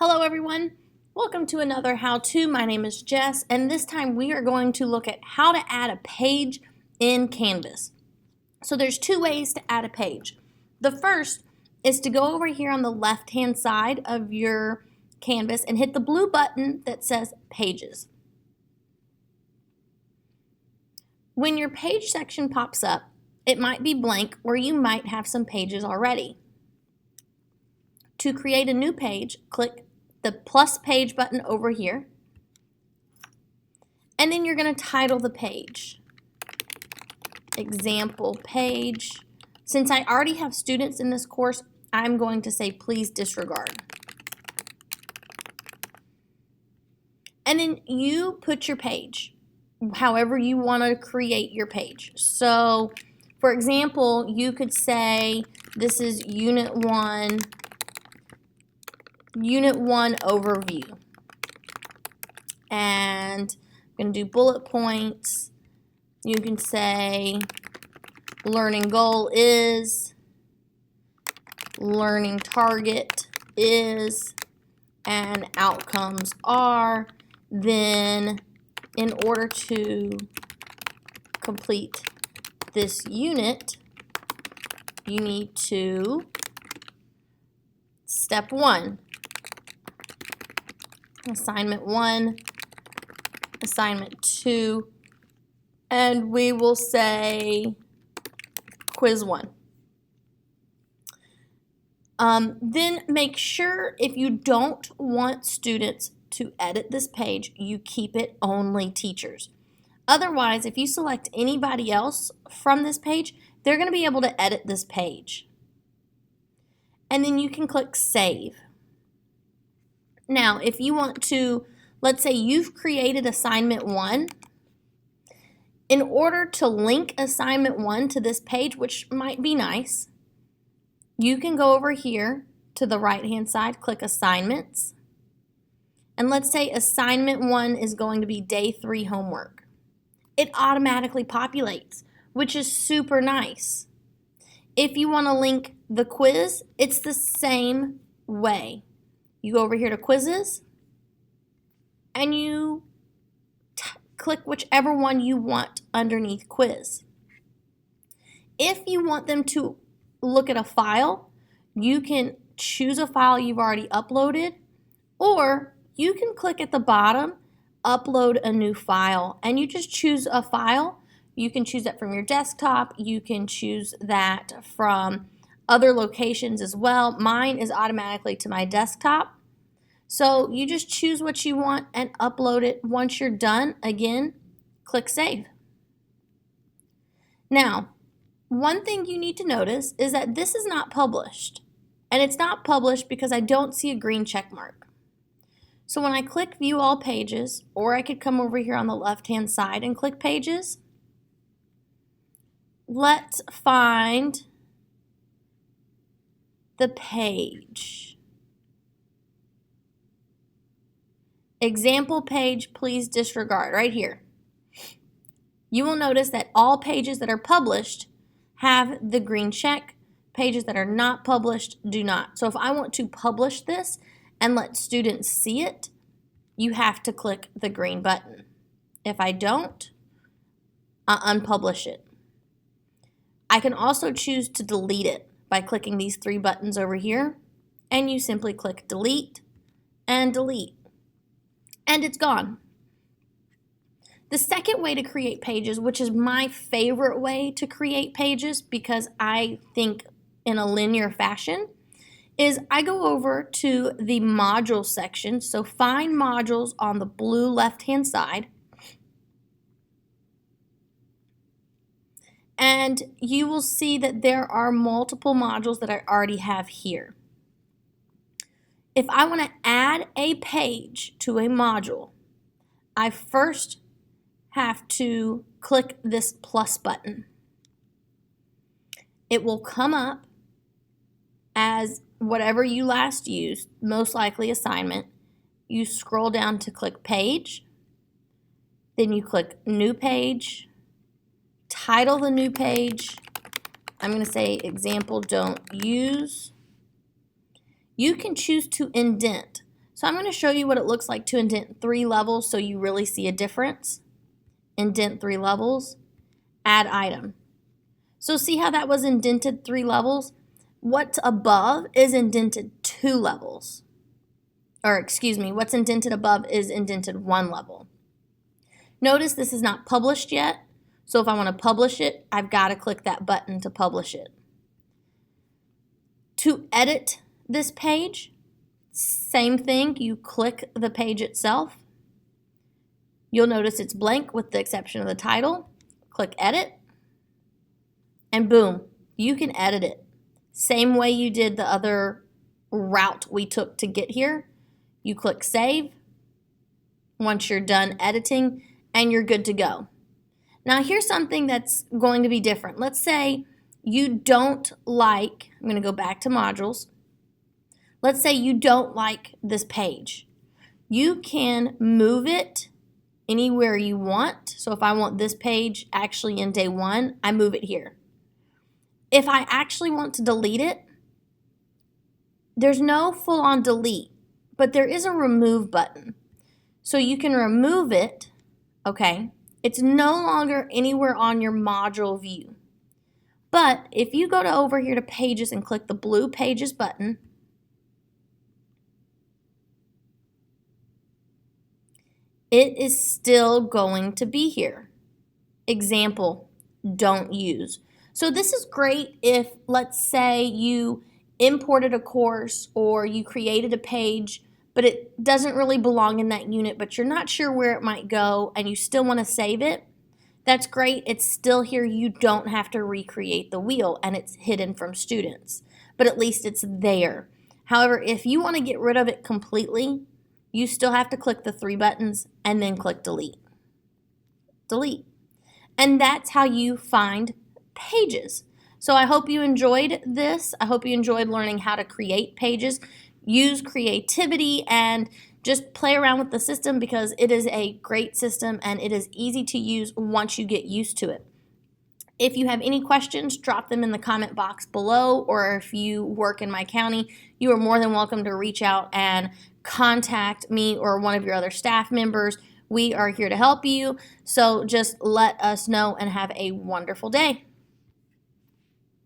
Hello everyone, welcome to another how-to. My name is Jess, and this time we are going to look at how to add a page in Canvas. So there's two ways to add a page. The first is to go over here on the left-hand side of your Canvas and hit the blue button that says Pages. When your page section pops up, it might be blank or you might have some pages already. To create a new page, click the plus page button over here, and then you're going to title the page. Example page. Since I already have students in this course, I'm going to say please disregard. And then you put your page, however you want to create your page. So, for example, you could say this is Unit 1 overview. And I'm going to do bullet points. You can say learning goal is, learning target is, and outcomes are. Then in order to complete this unit, you need to, step 1, assignment 1, assignment 2, and we will say quiz 1. Then make sure if you don't want students to edit this page, you keep it only teachers. Otherwise, if you select anybody else from this page, they're going to be able to edit this page. And then you can click Save. Now, if you want to, let's say you've created assignment 1. In order to link assignment 1 to this page, which might be nice, you can go over here to the right-hand side, click Assignments, and let's say assignment 1 is going to be day 3 homework. It automatically populates, which is super nice. If you want to link the quiz, it's the same way. You go over here to Quizzes, and you click whichever one you want underneath Quiz. If you want them to look at a file, you can choose a file you've already uploaded, or you can click at the bottom, Upload a new file, and you just choose a file. You can choose that from your desktop. You can choose that from other locations as well. Mine is automatically to my desktop. So you just choose what you want and upload it. Once you're done, again, click Save. Now, one thing you need to notice is that this is not published. And it's not published because I don't see a green check mark. So when I click View All Pages, or I could come over here on the left-hand side and click Pages, let's find the page. Example page, please disregard, right here. You will notice that all pages that are published have the green check. Pages that are not published do not. So if I want to publish this and let students see it, you have to click the green button. If I don't, I'll unpublish it. I can also choose to delete it by clicking these 3 buttons over here, and you simply click Delete and Delete, and it's gone. The second way to create pages, which is my favorite way to create pages because I think in a linear fashion, is I go over to the module section. So find modules on the blue left-hand side. And you will see that there are multiple modules that I already have here. If I want to add a page to a module, I first have to click this plus button. It will come up as whatever you last used, most likely assignment. You scroll down to click Page, then you click New Page, title the new page. I'm going to say example don't use. You can choose to indent. So I'm going to show you what it looks like to indent 3 levels so you really see a difference. Indent 3 levels, add item. So see how that was indented 3 levels? What's above is indented 2 levels. Or excuse me, what's indented above is indented 1 level. Notice this is not published yet. So if I want to publish it, I've got to click that button to publish it. To edit this page, same thing, you click the page itself. You'll notice it's blank with the exception of the title. Click edit, and boom, you can edit it. Same way you did the other route we took to get here. You click save once you're done editing, and you're good to go. Now here's something that's going to be different. Let's say you don't like, I'm going to go back to modules. Let's say you don't like this page. You can move it anywhere you want. So if I want this page actually in day 1, I move it here. If I actually want to delete it, there's no full-on delete, but there is a remove button. So you can remove it, okay? It's no longer anywhere on your module view. But if you go to over here to Pages and click the blue Pages button, it is still going to be here. Example, don't use. So this is great if, let's say, you imported a course or you created a page, but it doesn't really belong in that unit, but you're not sure where it might go and you still want to save it. That's great. It's still here. You don't have to recreate the wheel, and it's hidden from students, but at least it's there. However, if you want to get rid of it completely, you still have to click the 3 buttons and then click delete. Delete. And that's how you find pages. So I hope you enjoyed this. I hope you enjoyed learning how to create pages. Use creativity and just play around with the system because it is a great system and it is easy to use once you get used to it. If you have any questions, drop them in the comment box below, or if you work in my county, you are more than welcome to reach out and contact me or one of your other staff members. We are here to help you, so just let us know and have a wonderful day.